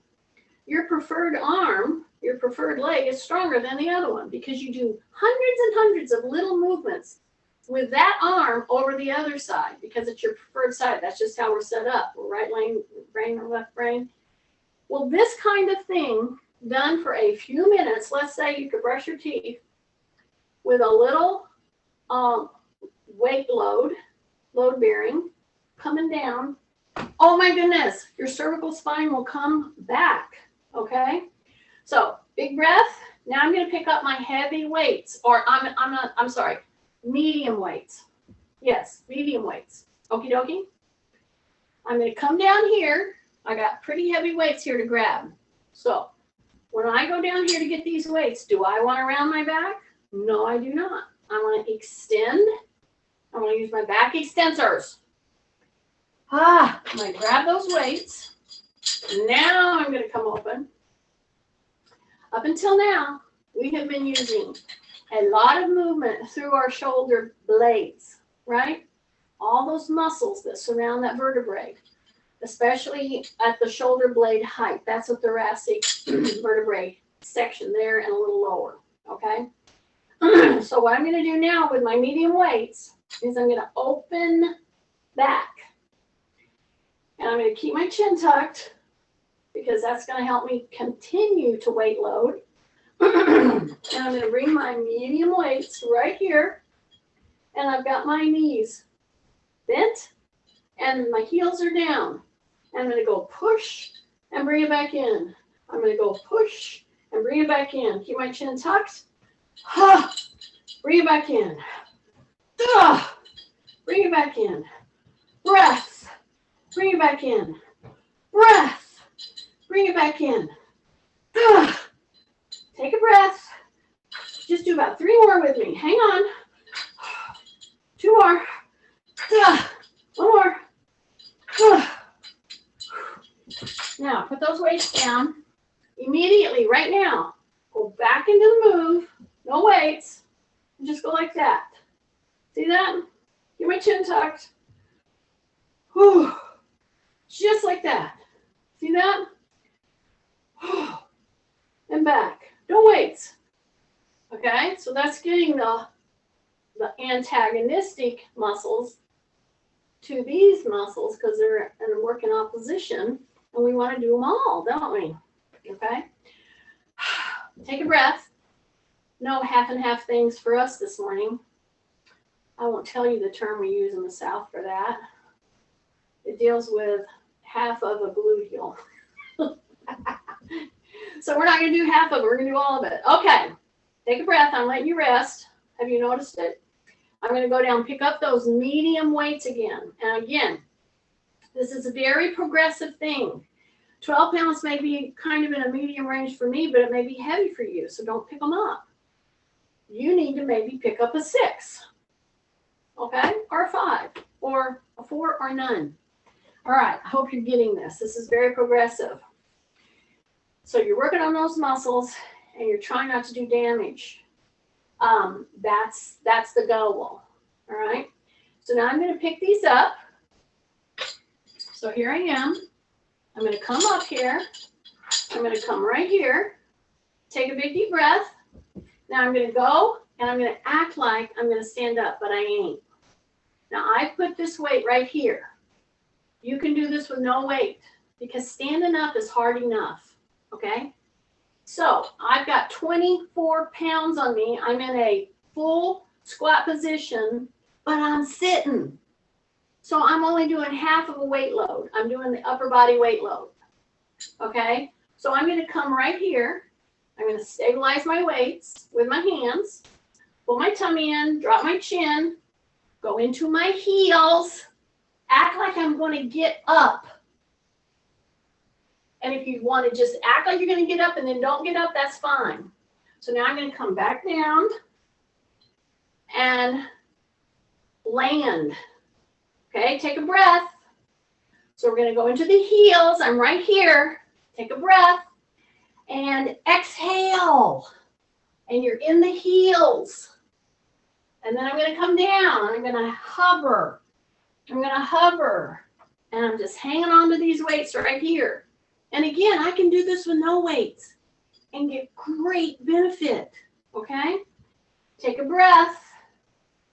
Speaker 1: your preferred arm, your preferred leg is stronger than the other one because you do hundreds and hundreds of little movements with that arm over the other side because it's your preferred side. That's just how we're set up. We're right brain or left brain. Well, this kind of thing done for a few minutes, let's say you could brush your teeth with a little weight load bearing coming down. Oh my goodness, your cervical spine will come back, okay? So big breath. Now I'm gonna pick up my heavy weights, or I'm sorry, medium weights. Yes, medium weights. Okie dokie. I'm gonna come down here. I got pretty heavy weights here to grab. So when I go down here to get these weights, do I want to round my back? No, I do not. I want to extend. I want to use my back extensors. I'm going to grab those weights. Now I'm going to come open. Up until now, we have been using a lot of movement through our shoulder blades, right? All those muscles that surround that vertebrae, especially at the shoulder blade height. That's a thoracic vertebrae section there and a little lower, okay? So what I'm going to do now with my medium weights is I'm going to open back. And I'm going to keep my chin tucked because that's going to help me continue to weight load. And I'm going to bring my medium weights right here. And I've got my knees bent and my heels are down. I'm going to go push and bring it back in. I'm going to go push and bring it back in. Keep my chin tucked. Bring it back in. Bring it back in. Breath. Bring it back in. Breath. Bring it back in. Take a breath. Just do about 3 more with me. Hang on. 2 more. 1 more. Now, put those weights down. Immediately, right now, go back into the move. No weights. And just go like that. See that? Get my chin tucked. Whew. Just like that. See that? And back. No weights. Okay? So that's getting the antagonistic muscles to these muscles because they're in working opposition. And we want to do them all, don't we? Okay? Take a breath. No half and half things for us this morning. I won't tell you the term we use in the South for that. It deals with half of a gluteal. So we're not going to do half of it. We're going to do all of it. Okay. Take a breath. I'm letting you rest. Have you noticed it? I'm going to go down, pick up those medium weights again. And again, this is a very progressive thing. 12 pounds may be kind of in a medium range for me, but it may be heavy for you. So don't pick them up. You need to maybe pick up a 6. Okay? Or a 5. Or a 4 or none. All right. I hope you're getting this. This is very progressive. So you're working on those muscles and you're trying not to do damage. That's the goal. All right. So now I'm going to pick these up. So here I am. I'm going to come up here. I'm going to come right here. Take a big deep breath. Now I'm going to go and I'm going to act like I'm going to stand up, but I ain't. Now I put this weight right here. You can do this with no weight because standing up is hard enough. Okay. So I've got 24 pounds on me. I'm in a full squat position, but I'm sitting. So I'm only doing half of a weight load. I'm doing the upper body weight load. Okay. So I'm going to come right here. I'm going to stabilize my weights with my hands, pull my tummy in, drop my chin, go into my heels, act like I'm going to get up. And if you want to just act like you're going to get up and then don't get up, that's fine. So now I'm going to come back down and land. Okay, take a breath. So we're going to go into the heels. I'm right here. Take a breath. And exhale. And you're in the heels. And then I'm going to come down. I'm going to hover. I'm going to hover. And I'm just hanging on to these weights right here. And again, I can do this with no weights and get great benefit. Okay? Take a breath.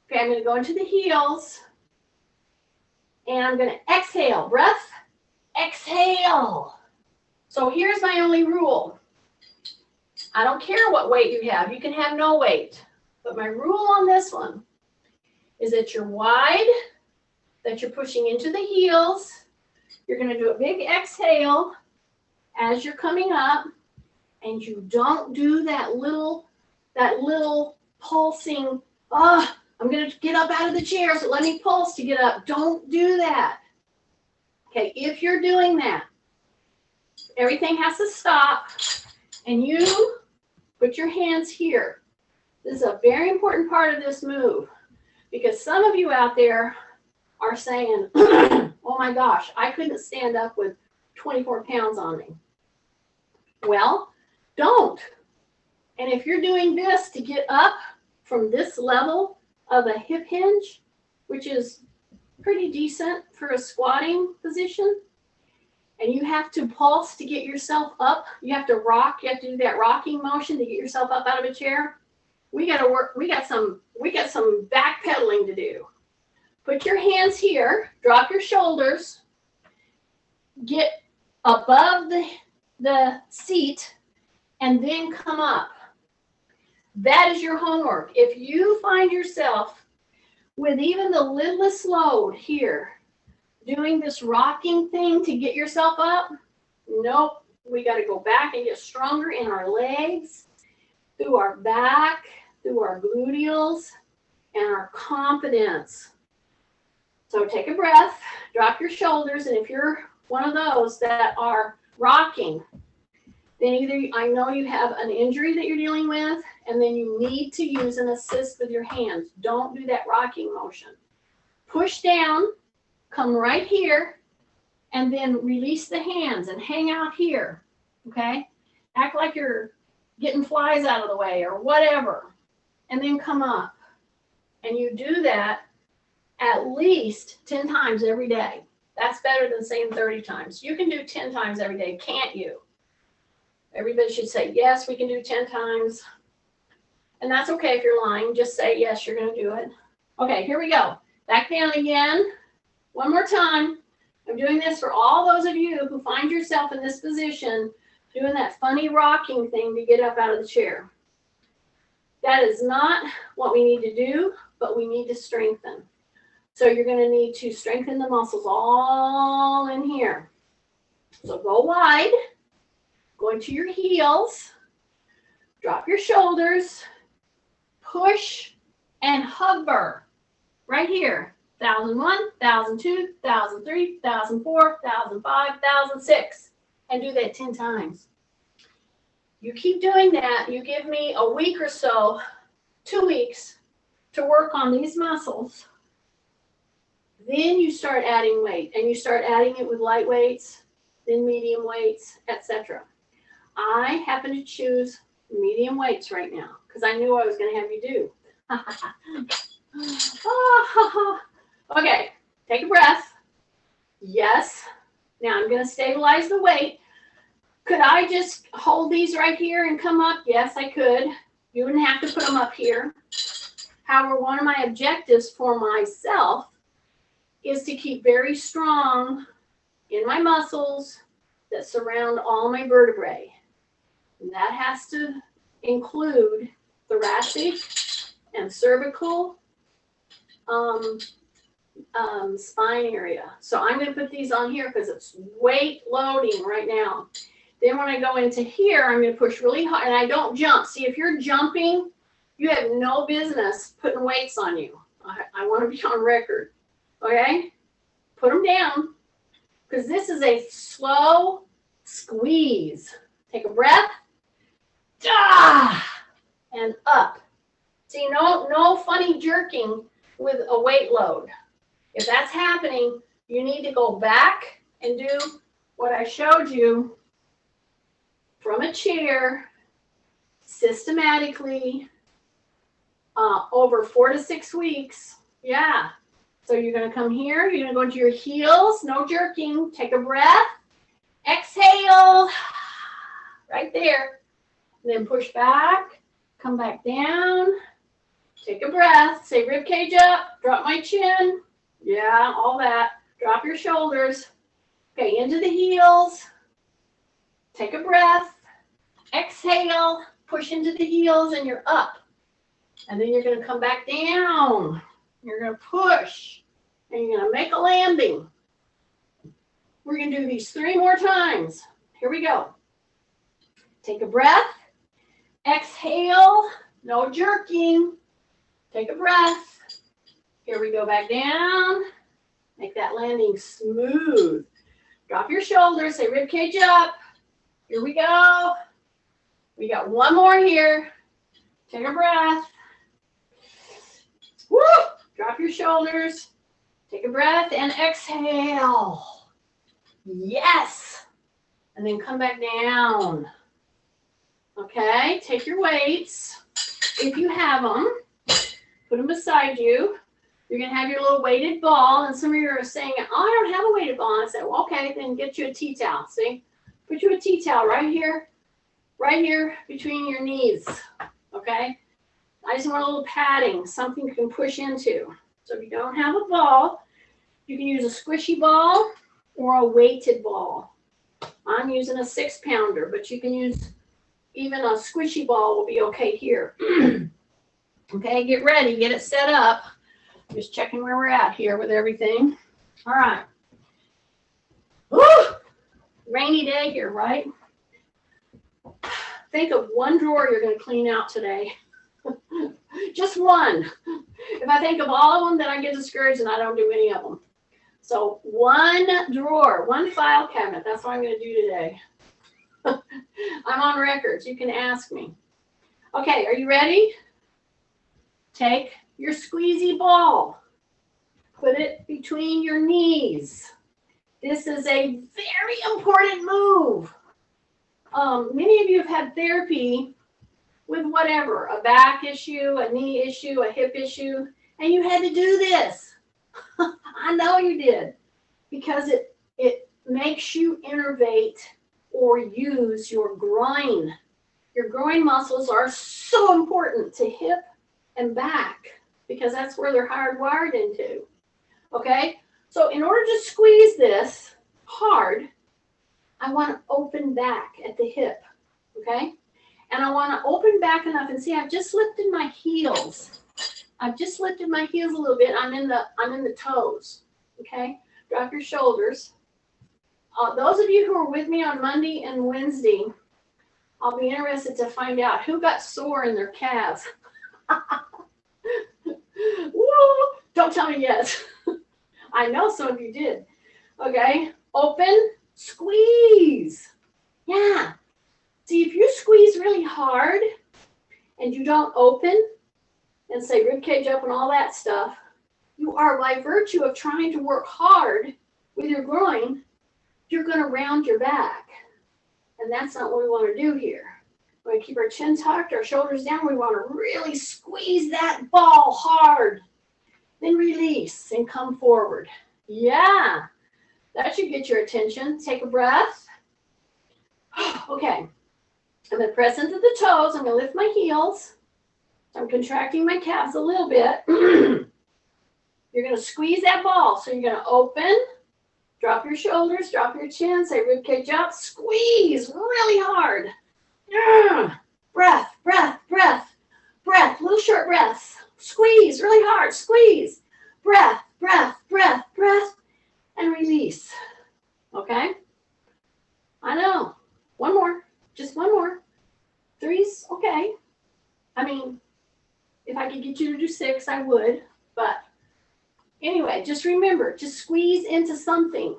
Speaker 1: Okay, I'm going to go into the heels. And I'm going to exhale. Breath. Exhale. So here's my only rule. I don't care what weight you have. You can have no weight. But my rule on this one is that you're wide, that you're pushing into the heels. You're going to do a big exhale as you're coming up. And you don't do that little pulsing, I'm going to get up out of the chair, so let me pulse to get up. Don't do that. Okay, if you're doing that, everything has to stop, and you put your hands here. This is a very important part of this move, because some of you out there are saying, oh my gosh, I couldn't stand up with 24 pounds on me. Well, don't. And if you're doing this to get up from this level of a hip hinge, which is pretty decent for a squatting position, and you have to pulse to get yourself up, you have to rock, you have to do that rocking motion to get yourself up out of a chair, we got to work, we got some backpedaling to do. Put your hands here, drop your shoulders, get above the seat, and then come up. That is your homework. If you find yourself with even the lidless load here, doing this rocking thing to get yourself up, nope, we got to go back and get stronger in our legs, through our back, through our gluteals, and our confidence. So take a breath, drop your shoulders, and if you're one of those that are rocking, then either I know you have an injury that you're dealing with, and then you need to use an assist with your hands. Don't do that rocking motion. Push down, come right here, and then release the hands and hang out here, okay? Act like you're getting flies out of the way or whatever, and then come up. And you do that at least 10 times every day. That's better than saying 30 times. You can do 10 times every day, can't you? Everybody should say, yes, we can do 10 times. And that's okay if you're lying. Just say, yes, you're going to do it. Okay, here we go. Back down again. One more time. I'm doing this for all those of you who find yourself in this position, doing that funny rocking thing to get up out of the chair. That is not what we need to do, but we need to strengthen. So you're going to need to strengthen the muscles all in here. So go wide. Go into your heels, drop your shoulders, push and hover right here. 1001, 1002, 1003, 1004, 1005, 1006, and do that 10 times. You keep doing that. You give me a week or so, 2 weeks to work on these muscles. Then you start adding weight, and you start adding it with light weights, then medium weights, etc. I happen to choose medium weights right now because I knew I was going to have you do. Okay, take a breath. Yes. Now I'm going to stabilize the weight. Could I just hold these right here and come up? Yes, I could. You wouldn't have to put them up here. However, one of my objectives for myself is to keep very strong in my muscles that surround all my vertebrae. And that has to include thoracic and cervical spine area. So I'm going to put these on here because it's weight loading right now. Then when I go into here, I'm going to push really hard, and I don't jump. See, if you're jumping, you have no business putting weights on you. I want to be on record. Okay? Put them down because this is a slow squeeze. Take a breath. And up. See, no funny jerking with a weight load. If that's happening, you need to go back and do what I showed you from a chair systematically over 4 to 6 weeks. Yeah. So you're going to come here. You're going to go into your heels. No jerking. Take a breath. Exhale. Right there. And then push back. Come back down. Take a breath. Say rib cage up. Drop my chin. Yeah, all that. Drop your shoulders. Okay, into the heels. Take a breath. Exhale. Push into the heels and you're up. And then you're going to come back down. You're going to push. And you're going to make a landing. We're going to do these 3 more times. Here we go. Take a breath. Exhale. No jerking. Take a breath. Here we go back down. Make that landing smooth. Drop your shoulders. Say rib cage up. Here we go. We got 1 more here. Take a breath. Woo! Drop your shoulders. Take a breath and exhale. Yes. And then come back down. Okay, take your weights. If you have them, put them beside you. You're going to have your little weighted ball. And some of you are saying, oh, I don't have a weighted ball. And I said, well, okay, then get you a tea towel. See? Put you a tea towel right here between your knees. Okay? I just want a little padding, something you can push into. So if you don't have a ball, you can use a squishy ball or a weighted ball. I'm using a 6-pounder, but you can use even a squishy ball will be okay here. Okay, get ready, get it set up. Just checking where we're at here with everything. All right. Woo! Rainy day here, right? Think of 1 drawer you're going to clean out today. Just 1. If I think of all of them, then I get discouraged and I don't do any of them. So 1 drawer, 1 file cabinet. That's what I'm going to do today. I'm on records. You can ask me. Okay, are you ready? Take your squeezy ball. Put it between your knees. This is a very important move. Many of you have had therapy with whatever, a back issue, a knee issue, a hip issue, and you had to do this. I know you did, because it makes you innervate or use your groin. Your groin muscles are so important to hip and back because that's where they're hardwired into. Okay? So in order to squeeze this hard, I want to open back at the hip. Okay? And I want to open back enough, and see, I've just lifted my heels. I've just lifted my heels a little bit. I'm in the toes. Okay? Drop your shoulders. Those of you who are with me on Monday and Wednesday, I'll be interested to find out who got sore in their calves. Woo! Don't tell me yet. I know some of you did. Okay? Open, squeeze. Yeah. See, if you squeeze really hard and you don't open and say rib cage up and all that stuff, you are, by virtue of trying to work hard with your groin, you're going to round your back. And that's not what we want to do here. We want to keep our chin tucked, our shoulders down. We want to really squeeze that ball hard. Then release and come forward. Yeah, that should get your attention. Take a breath. Okay, I'm going to press into the toes. I'm going to lift my heels. I'm contracting my calves a little bit. You're going to squeeze that ball. So you're going to open, drop your shoulders, drop your chin, say rib cage up, squeeze really hard. Breath, breath, breath, breath, little short breaths. Squeeze really hard, squeeze. Breath, breath, breath, breath, and release. Okay? I know. 1 more, just 1 more. 3's okay. I mean, if I could get you to do 6, I would. But anyway, just remember, just squeeze into something.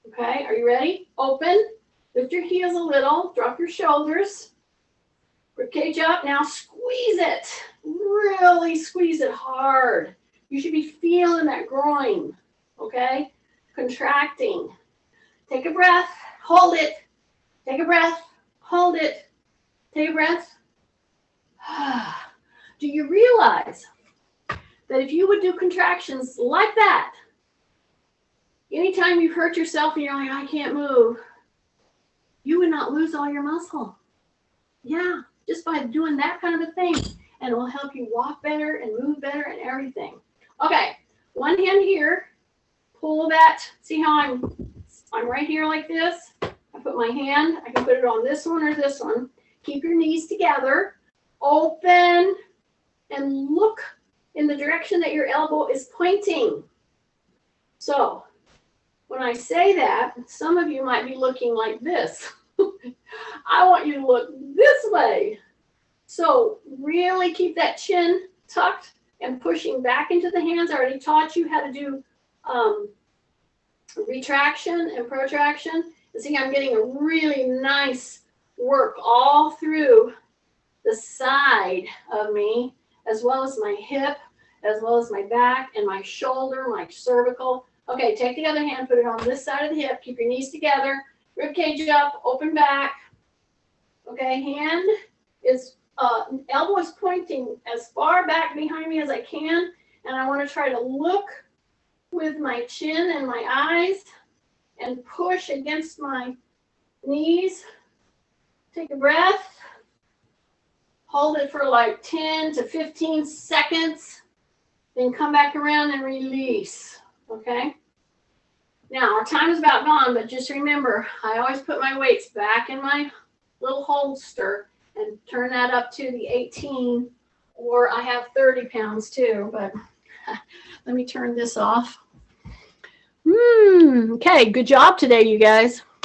Speaker 1: Okay, are you ready? Open, lift your heels a little, drop your shoulders. Rib cage up, now squeeze it. Really squeeze it hard. You should be feeling that groin, okay? Contracting. Take a breath, hold it. Take a breath, Hold it. Take a breath. Do you realize that if you would do contractions like that, anytime you've hurt yourself and you're like, I can't move, you would not lose all your muscle. Yeah, just by doing that kind of a thing. And it will help you walk better and move better and everything. Okay, one hand here. Pull that. See how I'm right here like this? I put my hand, I can put it on this one or this one. Keep your knees together. Open and look in the direction that your elbow is pointing. So when I say that, some of you might be looking like this. I want you to look this way. So really keep that chin tucked and pushing back into the hands. I already taught you how to do retraction and protraction. And see, I'm getting a really nice work all through the side of me, as well as my hip, as well as my back and my shoulder, my cervical. Okay, take the other hand, put it on this side of the hip, keep your knees together, rib cage up, open back. Okay, hand is, elbow is pointing as far back behind me as I can, and I want to try to look with my chin and my eyes and push against my knees. Take a breath. Hold it for like 10 to 15 seconds. Then come back around and release. Okay? Now, our time is about gone, but just remember, I always put my weights back in my little holster and turn that up to the 18, or I have 30 pounds too, but let me turn this off. Okay, good job today, you guys.